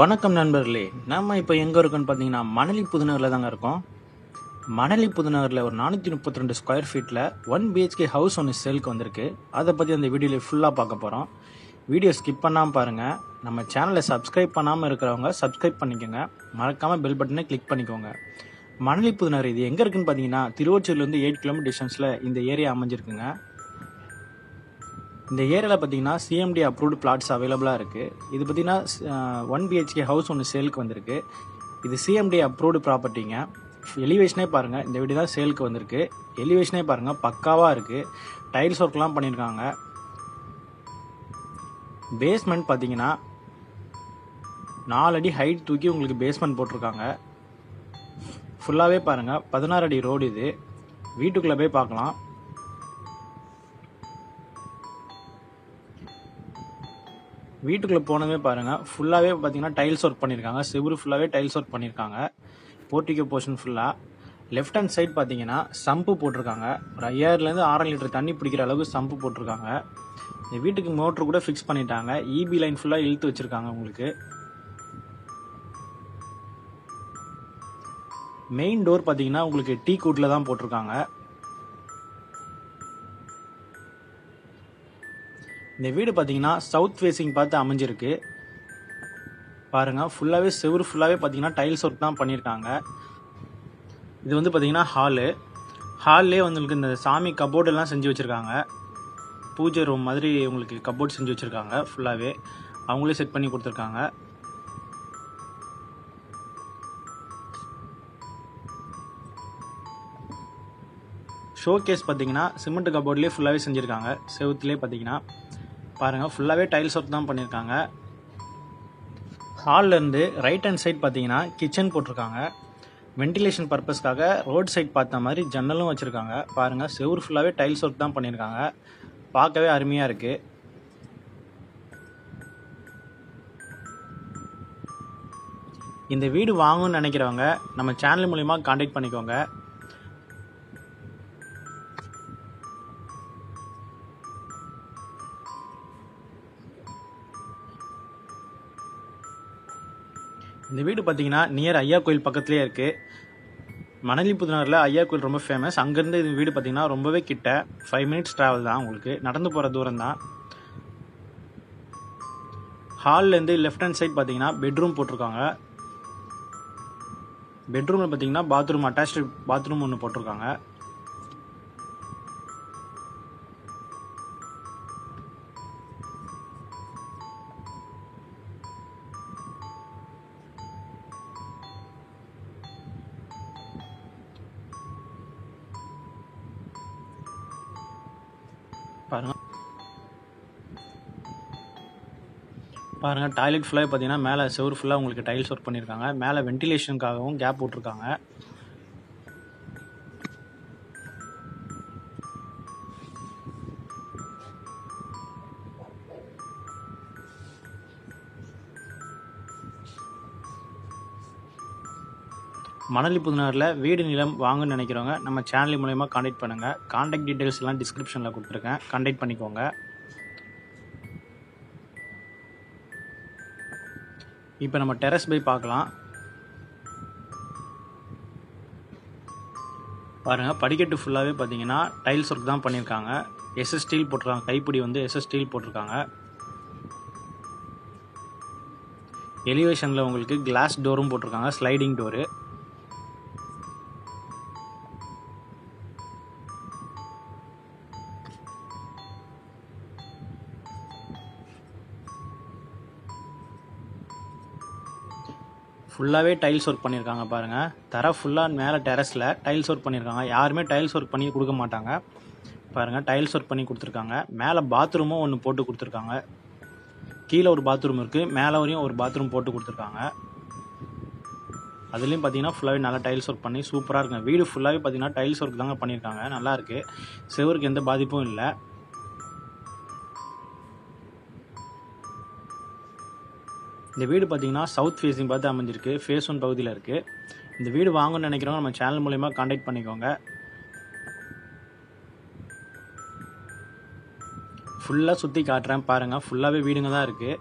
வணக்கம் நண்பர்களே. நம்ம இப்போ எங்கே இருக்கோன்னு பார்த்தீங்கன்னா மணலி புதுநகரில் தாங்க இருக்கோம். மணலி புதுநகரில் ஒரு 432 ஸ்கொயர் ஃபீட்டில் 1 BHK ஹவுஸ் ஒன்று சேலுக்கு வந்திருக்கு. அதை பற்றி அந்த வீடியோவில் ஃபுல்லாக பார்க்க போகிறோம். வீடியோ ஸ்கிப் பண்ணாமல் பாருங்கள். நம்ம சேனலை சப்ஸ்கிரைப் பண்ணாமல் இருக்கிறவங்க சப்ஸ்கிரைப் பண்ணிக்கோங்க. மறக்காமல் பெல் பட்டனை கிளிக் பண்ணிக்கோங்க. மணலி புதுநகர் இது எங்கே இருக்குன்னு பார்த்தீங்கன்னா திருவொற்றியூர்லேருந்து 8 கிலோமீட்டர் டிஸ்டன்ஸில் இந்த ஏரியா அமைஞ்சிருக்குங்க. இந்த ஏரியாவில் பார்த்தீங்கன்னா CMD அப்ரூவ்டு பிளாட்ஸ் அவைலபிளாக இருக்குது. இது பார்த்தீங்கன்னா 1 BHK ஹவுஸ் ஒன்று சேலுக்கு வந்திருக்கு. இது CMD அப்ரூவ்டு ப்ராப்பர்ட்டிங்க. எலிவேஷனே பாருங்கள், இந்த வீடு தான் சேலுக்கு வந்திருக்கு. எலிவேஷனே பாருங்கள், பக்காவாக இருக்குது. டைல்ஸ் ஒர்க்லாம் பண்ணியிருக்காங்க. பேஸ்மெண்ட் பார்த்தீங்கன்னா 4 அடி ஹைட் தூக்கி உங்களுக்கு பேஸ்மெண்ட் போட்டிருக்காங்க. ஃபுல்லாகவே பாருங்கள், 16 அடி ரோடு. இது வீட்டுக்குள்ளே போய் பார்க்கலாம். வீட்டுக்குள்ளே போனவே பாருங்கள், ஃபுல்லாகவே பார்த்தீங்கன்னா டைல்ஸ் ஒர்க் பண்ணியிருக்காங்க. செவுரு ஃபுல்லாகவே டைல்ஸ் ஒர்க் பண்ணியிருக்காங்க. போர்ட்டிகோ போர்ஷன் ஃபுல்லாக. லெஃப்ட் ஹேண்ட் சைட் பார்த்தீங்கன்னா சம்பு போட்டிருக்காங்க. ஒரு 5000லேருந்து 6000 லிட்டர் தண்ணி பிடிக்கிற அளவுக்கு சம்பு போட்டிருக்காங்க. இந்த வீட்டுக்கு மோட்ரு கூட ஃபிக்ஸ் பண்ணிட்டாங்க. EB லைன் ஃபுல்லாக இழுத்து வச்சுருக்காங்க. உங்களுக்கு மெயின் டோர் பார்த்தீங்கன்னா உங்களுக்கு டீ கூட்டில் தான் போட்டிருக்காங்க. இந்த வீடு பார்த்தீங்கன்னா சவுத் ஃபேஸிங் பார்த்து அமைஞ்சிருக்கு. பாருங்கள், ஃபுல்லாகவே செவுரு ஃபுல்லாகவே பார்த்தீங்கன்னா டைல்ஸ் ஒர்க் தான் பண்ணியிருக்காங்க. இது வந்து பார்த்தீங்கன்னா ஹால்லே உங்களுக்கு இந்த சாமி கபோர்டெல்லாம் செஞ்சு வச்சுருக்காங்க. பூஜை ரூம் மாதிரி உங்களுக்கு கபோர்ட் செஞ்சு வச்சுருக்காங்க. ஃபுல்லாகவே அவங்களே செட் பண்ணி கொடுத்துருக்காங்க. ஷோ கேஸ் பார்த்தீங்கன்னா சிமெண்ட் கபோர்ட்லேயே ஃபுல்லாகவே செஞ்சுருக்காங்க. செவுத்துலேயே பார்த்தீங்கன்னா பாருங்கள், ஃபுல்லாகவே டைல்ஸ் ஒர்க் தான் பண்ணியிருக்காங்க. ஹால்லேருந்து ரைட் ஹேண்ட் சைட் பார்த்தீங்கன்னா கிச்சன் போட்டிருக்காங்க. வென்டிலேஷன் பர்பஸ்க்காக ரோட் சைட் பார்த்த மாதிரி ஜன்னலும் வச்சுருக்காங்க. பாருங்கள், செவுரு ஃபுல்லாகவே டைல்ஸ் ஒர்க் தான் பண்ணியிருக்காங்க. பார்க்கவே அருமையாக இருக்குது. இந்த வீடு வாங்கணும்னு நினைக்கிறவங்க நம்ம சேனல் மூலிமா கான்டாக்ட் பண்ணிக்கோங்க. இந்த வீடு பார்த்தீங்கன்னா நியர் ஐயா கோயில் பக்கத்துலேயே இருக்குது. மணலி புதுநகரில் ஐயா கோயில் ரொம்ப ஃபேமஸ். அங்கேருந்து இந்த வீடு பார்த்தீங்கன்னா ரொம்பவே கிட்ட, 5 மினிட்ஸ் ட்ராவல் தான். உங்களுக்கு நடந்து போகிற தூரம் தான். ஹால்லேருந்து லெஃப்ட் ஹேண்ட் சைட் பார்த்தீங்கன்னா பெட்ரூம் போட்டிருக்காங்க. பெட்ரூமில் பார்த்தீங்கன்னா பாத்ரூம், அட்டாச்சு பாத்ரூம் ஒன்று போட்டிருக்காங்க. பாருங்க, டாய்லெட் ஃபுல்லாக பார்த்தீங்கன்னா மேலே செவுரு ஃபுல்லாக உங்களுக்கு டைல்ஸ் ஒர்க் பண்ணியிருக்காங்க. மேலே வென்டிலேஷனுக்காகவும் கேப் போட்டிருக்காங்க. மணலி புதுநகரில் வீடு நிலம் வாங்கணும்னு நினைக்கிறவங்க நம்ம சேனல் மூலயமா கான்டாக்ட் பண்ணுங்கள். கான்டாக்ட் டீட்டெயில்ஸ் எல்லாம் டிஸ்கிரிப்ஷனில் கொடுத்துருக்கேன். கான்டாக்ட் பண்ணிக்கோங்க. இப்போ நம்ம டெரஸ் போய் பார்க்கலாம். பாருங்கள், படிக்கட்டு ஃபுல்லாகவே பார்த்தீங்கன்னா டைல்ஸ் ஒர்க் தான் பண்ணியிருக்காங்க. SS ஸ்டீல் போட்டிருக்காங்க. கைப்பிடி வந்து SS ஸ்டீல் போட்டிருக்காங்க. எலிவேஷனில் உங்களுக்கு கிளாஸ் டோரும் போட்டிருக்காங்க, ஸ்லைடிங் டோரு. ஃபுல்லாகவே டைல்ஸ் ஒர்க் பண்ணியிருக்காங்க. பாருங்கள், தர ஃபுல்லாக மேலே டெரஸில் டைல்ஸ் ஒர்க் பண்ணியிருக்காங்க. யாருமே டைல்ஸ் ஒர்க் பண்ணி கொடுக்க மாட்டாங்க. பாருங்கள், டைல்ஸ் ஒர்க் பண்ணி கொடுத்துருக்காங்க. மேலே பாத்ரூமும் ஒன்று போட்டு கொடுத்துருக்காங்க. கீழே ஒரு பாத்ரூம் இருக்குது, மேலே வரையும் ஒரு பாத்ரூம் போட்டு கொடுத்துருக்காங்க. அதுலேயும் பார்த்தீங்கன்னா ஃபுல்லாகவே நல்லா டைல்ஸ் ஒர்க் பண்ணி சூப்பராக இருக்குங்க. வீடு ஃபுல்லாகவே பார்த்தீங்கன்னா டைல்ஸ் ஒர்க் தாங்க பண்ணியிருக்காங்க. நல்லாயிருக்கு. செவருக்கு எந்த பாதிப்பும் இல்லை. இந்த வீடு பார்த்தீங்கன்னா சவுத் ஃபேஸிங் பார்த்து அமைஞ்சிருக்கு. ஃபேஸ் 1 பகுதியில் இருக்குது. இந்த வீடு வாங்கணும்னு நினைக்கிறவங்க நம்ம சேனல் மூலயமா கான்டாக்ட் பண்ணிக்கோங்க. ஃபுல்லாக சுற்றி காட்டுறேன் பாருங்கள். ஃபுல்லாகவே வீடுங்க தான் இருக்குது.